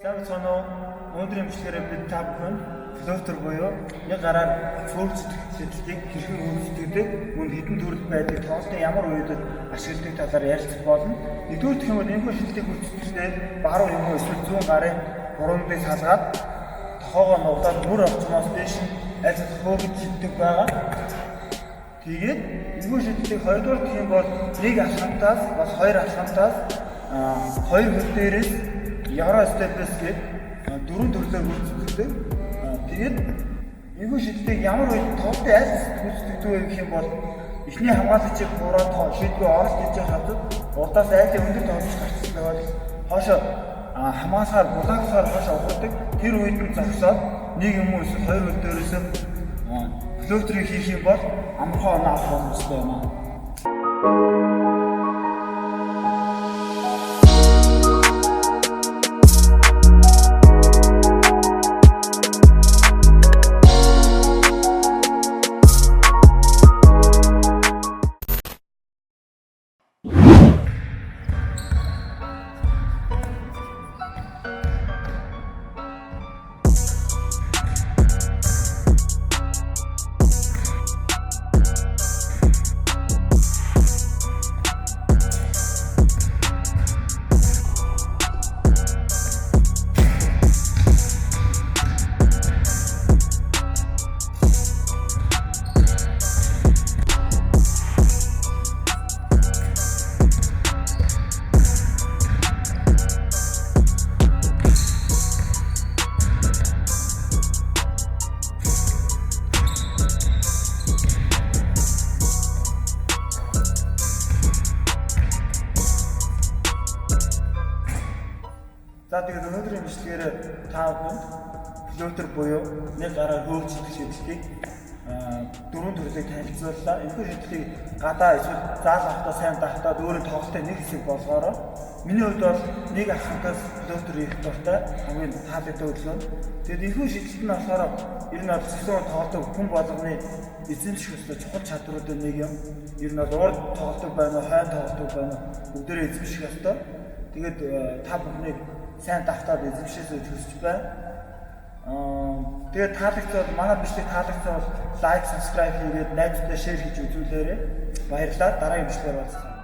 Сайн соноо өнөөдрийн бичлэгээр бид та бүхэн флотер буюу нэг гараар цөөрч сэтгэлийг хэрхэн үүсгэдэг, мөн хэдэн төрөл байдаг, тоглолтын ямар үедэд ашигладаг талаар ярилцах болно. Нэгдүгээр гэх юм бол энэхүү шилдэг үүсгэхдээ баруун юм уу эсвэл зүүн гарын гурваныг салгаад тохоогоо нуглаад мөр орчмоос дээш аль хөөгд шилдэг байгаа. Тэгээд энэхүү шилдэг хоёрдугаар гэх юм бол нэг алхамтаас бас хоёр алхамтаас хоёр хөл дээрээс Яра степс гээд дөрвөн төрлөөр үүсгэдэг. Тэгээд энэхүү шилдэг ямар үед тоглолтын аль үүсгэдэг вэ гэх юм бол эхний хамгаалагчийг буруу шийдвэр оролт хийж хатад урдаас айлын өндөр тоглож гарсан байгаад хоошоо хамгаалахаар булаагсаар хоошоо ухардаг. Тэр үед нь зогсоод нэг юм уу эсвэл хоёр хөл дээрээс флоутерийг хийх юм бол амархан оноо авах боломжтой юм аа. За тэгээд өнөөдрийн бичлэгээр та бүхэнд флотер буюу нэг гараар хөөгч шилжүүлэлтийг дөрвөн төрлийг танилцууллаа. Энэхүү шилжүүлэлтийг гадаа эсвэл заал авахтаа сайн давтаад өөрөө тоглолтын нэг хэсэг болгоороо миний хувьд бол нэг алхамтаас флотер хийх дуртай хамгийн таалагдсан өглөө. Тэгээд энэхүү шилжүүлэлт нь болохоор ер нь зөвхөн тоглолтын хүн болгоны эзэмших ёстой чухал чадруудын нэг юм. Ер нь бол урд тоглолтог байна уу, хайн тоглолтог байна уу бүгдээрээ эзэмших ёстой. Тэгээд та бүхнийг сайн давтаад эзэмшээсээ төсөж байна. Тэгээд таалагдсан манай бичлэг таалагдсан бол лайк, subscribe хийгээд найзуудаа share хийж үзүүлээрэй. Баярлалаа. Дараагийн бичлэгээр уулзъя.